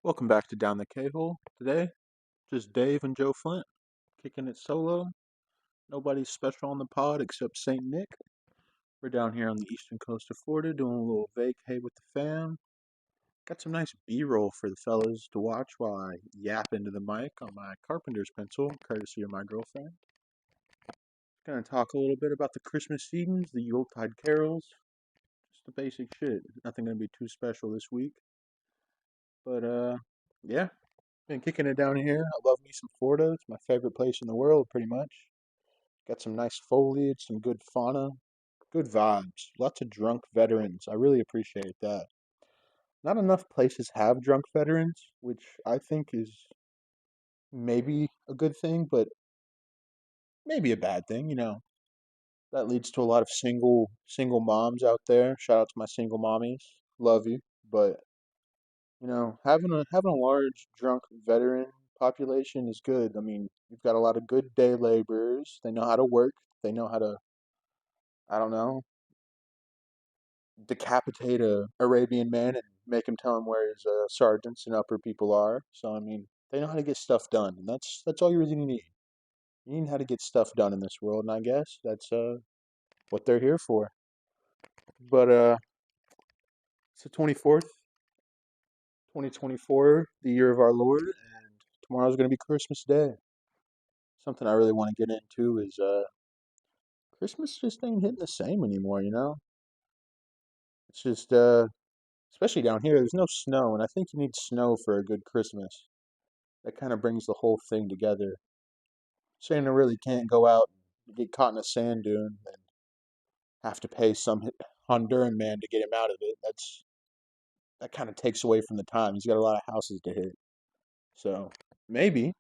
Welcome back to Down the K-Hole. Today, just Dave and Joe Flint, kicking it solo. Nobody special on the pod except St. Nick. We're down here on the eastern coast of Florida doing a little vacay with the fam. Got some nice B-roll for the fellas to watch while I yap into the mic on my carpenter's pencil, courtesy of my girlfriend. Gonna talk a little bit about the Christmas seasons, the Yuletide carols, just the basic shit. Nothing gonna be too special this week. But yeah, been kicking it down here. I love me some Florida. It's my favorite place in the world, pretty much. Got some nice foliage, some good fauna, good vibes. Lots of drunk veterans. I really appreciate that. Not enough places have drunk veterans, which I think is maybe a good thing, but maybe a bad thing, That leads to a lot of single moms out there. Shout out to my single mommies. Love you. But having a large drunk veteran population is good. I mean, you've got a lot of good day laborers. They know how to work. They know how to, I don't know, decapitate a Arabian man and make him tell him where his sergeants and upper people are. So I mean, they know how to get stuff done, and that's all you really need. You need how to get stuff done in this world, and I guess that's what they're here for. But it's the 24th, 2024, the year of our Lord, and tomorrow's gonna be Christmas Day. Something I really want to get into is Christmas just ain't hitting the same anymore. It's just especially down here, there's no snow, and I think you need snow for a good Christmas. That kind of brings the whole thing together. Santa really can't go out and get caught in a sand dune and have to pay some Honduran man to get him out of it. That kind of takes away from the time. He's got a lot of houses to hit. So maybe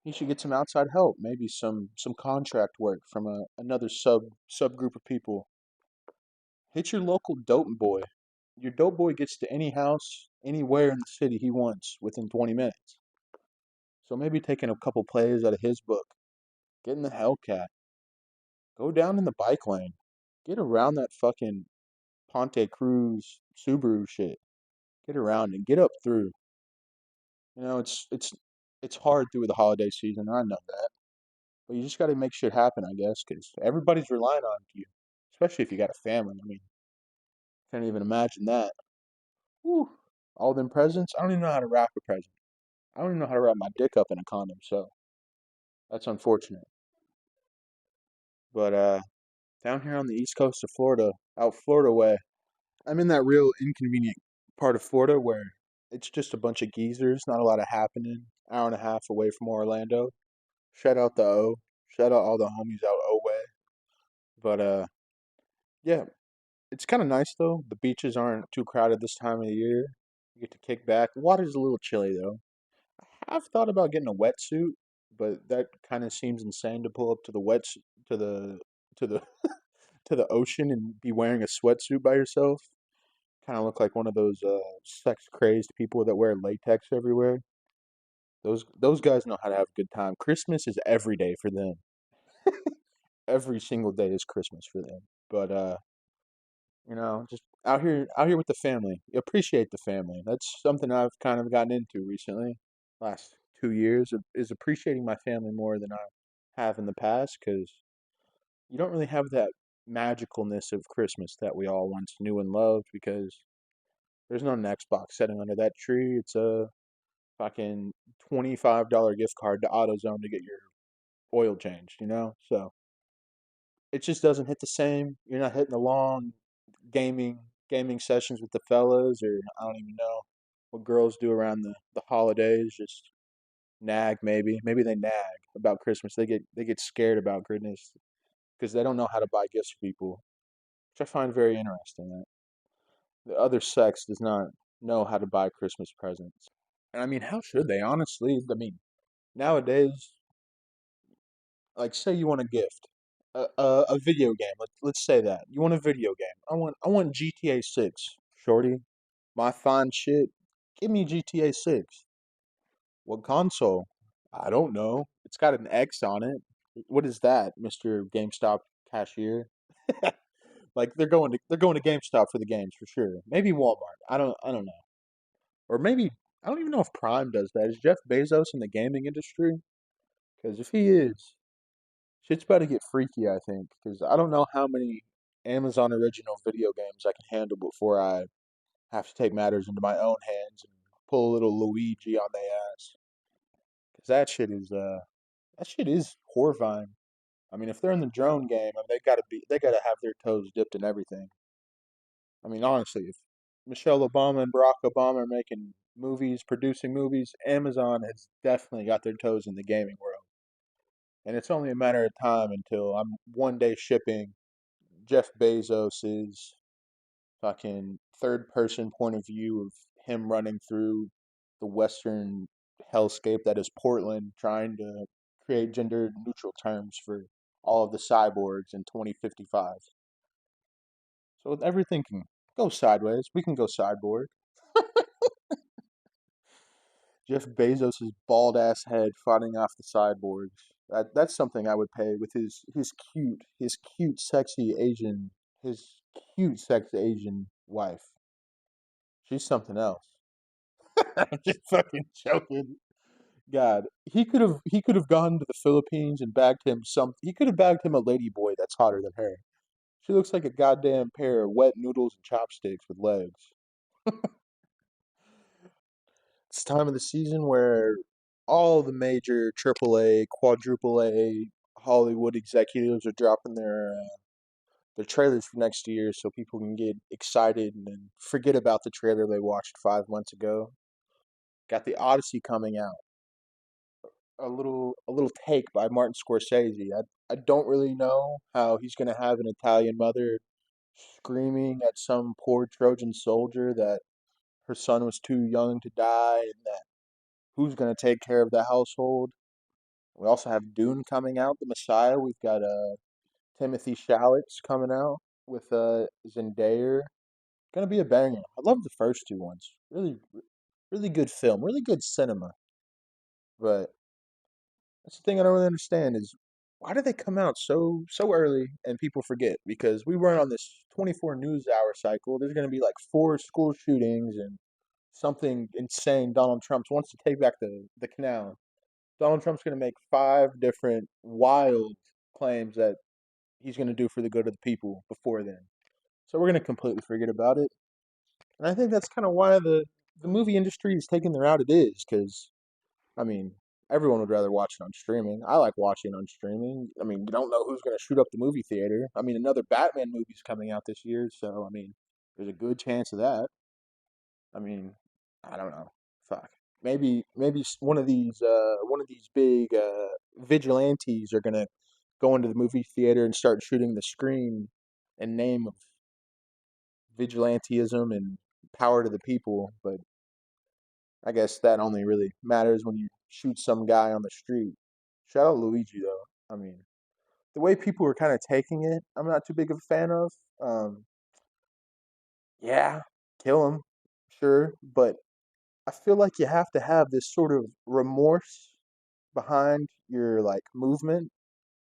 he should get some outside help. Maybe some contract work from another subgroup of people. Hit your local dope boy. Your dope boy gets to any house anywhere in the city he wants within 20 minutes. So maybe taking a couple plays out of his book, getting the Hellcat, go down in the bike lane, get around that fucking Ponte Cruz Subaru shit. Get around and get up through. It's hard through the holiday season. I know that, but you just got to make shit happen, I guess, because everybody's relying on you, especially if you got a family. I mean, can't even imagine that. Whew. All them presents. I don't even know how to wrap a present. I don't even know how to wrap my dick up in a condom. So that's unfortunate. But down here on the east coast of Florida, out Florida way, I'm in that real inconvenient part of Florida where it's just a bunch of geezers, not a lot of happening. Hour and a half away from Orlando. Shout out the O. Shout out all the homies out O way. But yeah, it's kind of nice though. The beaches aren't too crowded this time of the year. You get to kick back. Water's a little chilly though. I've thought about getting a wetsuit, but that kind of seems insane to pull up to the to the to the to the ocean and be wearing a sweatsuit by yourself. Kind of look like one of those sex crazed people that wear latex everywhere. Those guys know how to have a good time. Christmas is every day for them. Every single day is Christmas for them. But just out here with the family. Appreciate the family. That's something I've kind of gotten into recently. Last 2 years is appreciating my family more than I have in the past because you don't really have that magicalness of Christmas that we all once knew and loved because there's not an Xbox sitting under that tree. It's a fucking $25 gift card to AutoZone to get your oil changed. So it just doesn't hit the same. You're not hitting the long gaming sessions with the fellas, or I don't even know what girls do around the holidays. Just nag, maybe they nag about Christmas. They get scared about Christmas because they don't know how to buy gifts for people, which I find very interesting. That the other sex does not know how to buy Christmas presents, and I mean, how should they? Honestly, I mean, nowadays, like, say you want a gift, a video game. Let's say that you want a video game. I want GTA 6, shorty. My fine shit. Give me GTA 6. What console? I don't know. It's got an X on it. What is that, Mr. GameStop cashier? Like they're going to GameStop for the games for sure. Maybe Walmart. I don't know. Or maybe I don't even know if Prime does that. Is Jeff Bezos in the gaming industry? Because if he is, shit's about to get freaky, I think. Because I don't know how many Amazon original video games I can handle before I have to take matters into my own hands and pull a little Luigi on their ass. Because that shit is horrifying. I mean, if they're in the drone game, I mean, they gotta have their toes dipped in everything. I mean, honestly, if Michelle Obama and Barack Obama are making movies, producing movies, Amazon has definitely got their toes in the gaming world. And it's only a matter of time until I'm one day shipping Jeff Bezos's fucking third person point of view of him running through the Western hellscape that is Portland, trying to create gender neutral terms for all of the cyborgs in 2055. So everything can go sideways. We can go sideboard. Jeff Bezos' bald ass head fighting off the cyborgs. That's something I would pay with his cute his cute sexy Asian wife. She's something else. I'm just fucking joking. God, he could have gone to the Philippines and bagged him some. He could have bagged him a lady boy that's hotter than her. She looks like a goddamn pair of wet noodles and chopsticks with legs. It's time of the season where all the major AAA, quadruple A Hollywood executives are dropping their trailers for next year, so people can get excited and then forget about the trailer they watched 5 months ago. Got the Odyssey coming out, a little take by Martin Scorsese. I don't really know how he's gonna have an Italian mother screaming at some poor Trojan soldier that her son was too young to die and that who's gonna take care of the household. We also have Dune coming out, The Messiah. We've got Timothy Chalamet's coming out with Zendaya. Gonna be a banger. I love the first two ones. Really good film, really good cinema. But that's the thing I don't really understand is why do they come out so early and people forget? Because we run on this 24 news hour cycle. There's gonna be like four school shootings and something insane. Donald Trump wants to take back the canal. Donald Trump's gonna make five different wild claims that he's gonna do for the good of the people before then. So we're gonna completely forget about it. And I think that's kind of why the movie industry is taking the route it is, because I mean, everyone would rather watch it on streaming. I like watching on streaming. I mean, you don't know who's going to shoot up the movie theater. I mean, another Batman movie's coming out this year, so I mean, there's a good chance of that. I mean, I don't know. Fuck. Maybe one of these big vigilantes are gonna go into the movie theater and start shooting the screen in name of vigilantism and power to the people. But I guess that only really matters when you shoot some guy on the street. Shout out Luigi though. I mean, the way people were kind of taking it, I'm not too big of a fan of. Um, yeah, kill him, sure, but I feel like you have to have this sort of remorse behind your like movement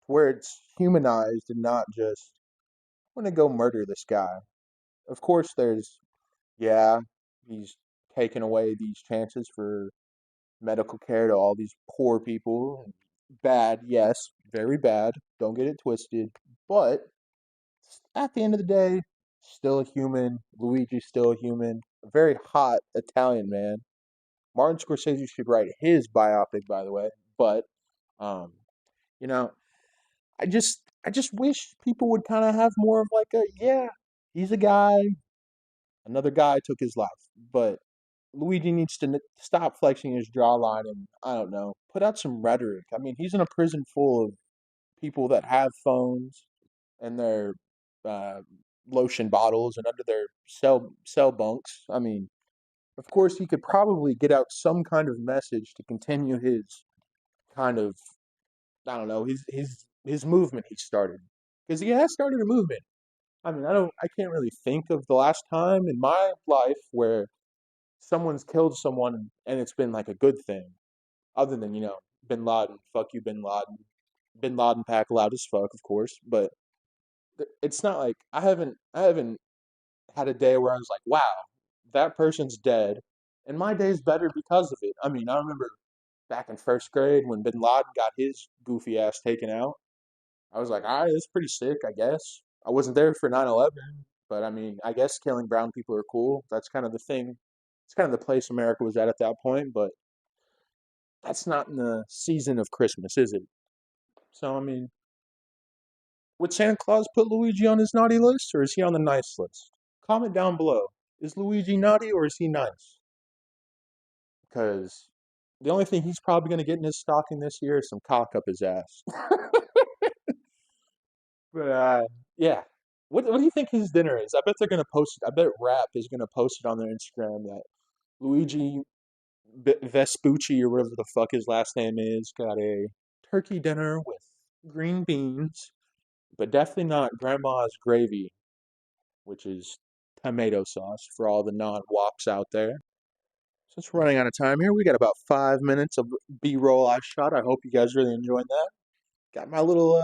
where it's humanized and not just want to go murder this guy. Of course, yeah, he's taken away these chances for medical care to all these poor people. Bad, yes, very bad. Don't get it twisted. But at the end of the day, still a human. Luigi's still a human. A very hot Italian man. Martin Scorsese should write his biopic, by the way. But, um, you know, I just wish people would kind of have more of like a, yeah, he's a guy. Another guy took his life, but Luigi needs to stop flexing his jawline and I don't know, put out some rhetoric. I mean, he's in a prison full of people that have phones and their uh, lotion bottles and under their cell bunks. I mean, of course, he could probably get out some kind of message to continue his kind of I don't know his movement he started because he has started a movement. I mean, I can't really think of the last time in my life where someone's killed someone and it's been like a good thing, other than Bin Laden. Fuck you, Bin Laden. Bin Laden pack loud as fuck, of course, but it's not like I haven't had a day where I was like, wow, that person's dead. And my day's better because of it. I mean, I remember back in first grade when Bin Laden got his goofy ass taken out. I was like, all right, that's pretty sick, I guess. I wasn't there for 9/11, but I mean, I guess killing brown people are cool. That's kind of the thing. It's kind of the place America was at that point, but that's not in the season of Christmas, is it? So, I mean, would Santa Claus put Luigi on his naughty list, or is he on the nice list? Comment down below. Is Luigi naughty or is he nice? Because the only thing he's probably going to get in his stocking this year is some cock up his ass. But yeah. What do you think his dinner is? I bet they're gonna post it. I bet Rap is gonna post it on their Instagram that Luigi Vespucci or whatever the fuck his last name is got a turkey dinner with green beans, but definitely not grandma's gravy, which is tomato sauce for all the non-wops out there. Since we're running out of time here, we got about 5 minutes of B-roll I shot. I hope you guys really enjoyed that. Got my little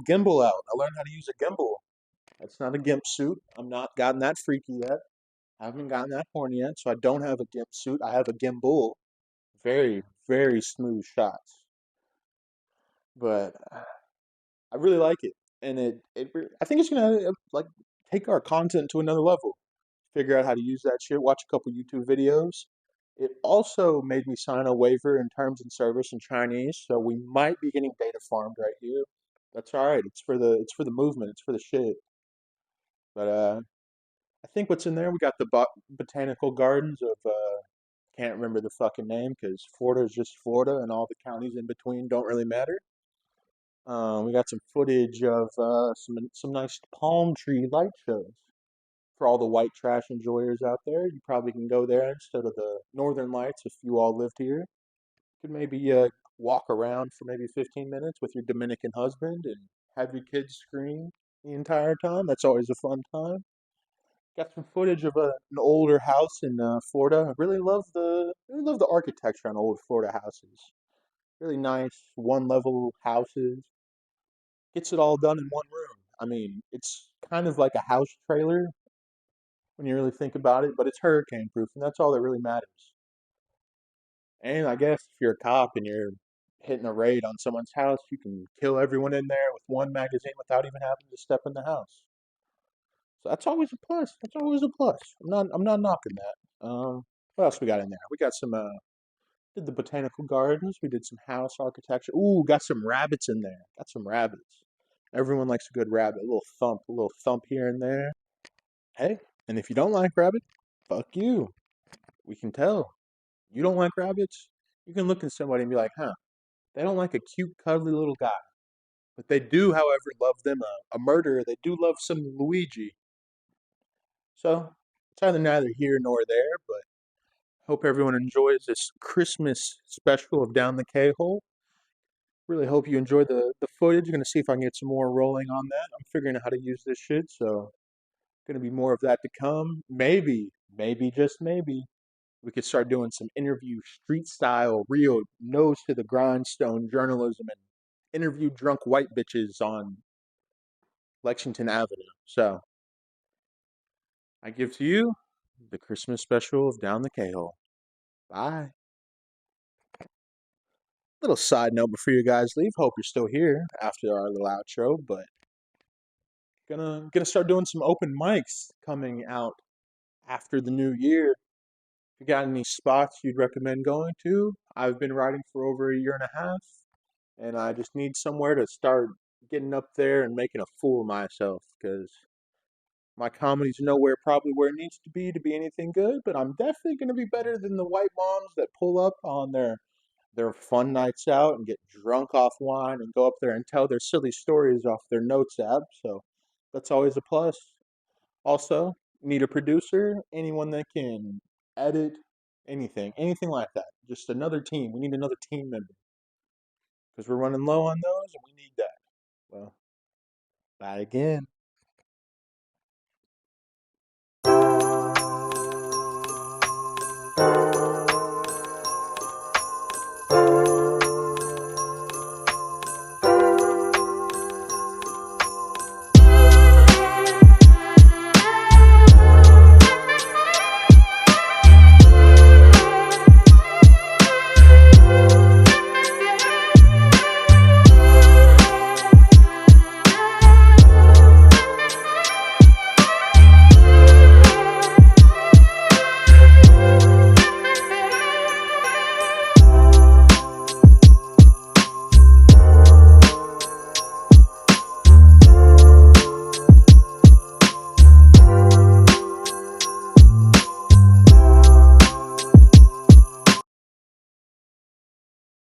gimbal out. I learned how to use a gimbal. It's not a gimp suit. I'm not gotten that freaky yet. I haven't gotten that horny yet, so I don't have a gimp suit. I have a gimbal. Very, very smooth shots. But I really like it. And I think it's gonna like take our content to another level. Figure out how to use that shit, watch a couple YouTube videos. It also made me sign a waiver in terms and service in Chinese, so we might be getting data farmed right here. That's all right. It's for the movement. It's for the shit. But I think what's in there, we got the botanical gardens of can't remember the fucking name because Florida is just Florida, and all the counties in between don't really matter. We got some footage of some nice palm tree light shows for all the white trash enjoyers out there. You probably can go there instead of the Northern Lights if you all lived here. You could maybe walk around for maybe 15 minutes with your Dominican husband and have your kids scream the entire time. That's always a fun time. Got some footage of an older house in Florida. I really love the architecture on old Florida houses. Really nice one level houses. Gets it all done in one room. I mean, it's kind of like a house trailer when you really think about it, but it's hurricane proof, and that's all that really matters. And I guess if you're a cop and you're hitting a raid on someone's house, you can kill everyone in there with one magazine without even having to step in the house. So that's always a plus. That's always a plus. I'm not knocking that. What else we got in there? We got some did the botanical gardens. We did some house architecture. Ooh, got some rabbits in there. Got some rabbits. Everyone likes a good rabbit. A little thump here and there. Hey, and if you don't like rabbit, fuck you. We can tell. You don't like rabbits? You can look at somebody and be like, huh, they don't like a cute, cuddly little guy. But they do, however, love them a murderer. They do love some Luigi. So it's either neither here nor there, but hope everyone enjoys this Christmas special of Down the K-Hole. Really hope you enjoy the footage. Gonna see if I can get some more rolling on that. I'm figuring out how to use this shit, so gonna be more of that to come. Maybe, just maybe, we could start doing some interview street style, real nose to the grindstone journalism and interview drunk white bitches on Lexington Avenue. So I give to you the Christmas special of Down the K-Hole. Bye. Little side note before you guys leave. Hope you're still here after our little outro, but gonna start doing some open mics coming out after the new year. If you got any spots you'd recommend going to, I've been writing for over a year and a half, and I just need somewhere to start getting up there and making a fool of myself because my comedy's nowhere probably where it needs to be anything good, but I'm definitely gonna be better than the white moms that pull up on their fun nights out and get drunk off wine and go up there and tell their silly stories off their notes app. So that's always a plus. Also, need a producer, anyone that can edit anything like that. Just another team. We need another team member because we're running low on those and we need that. Well, bye again.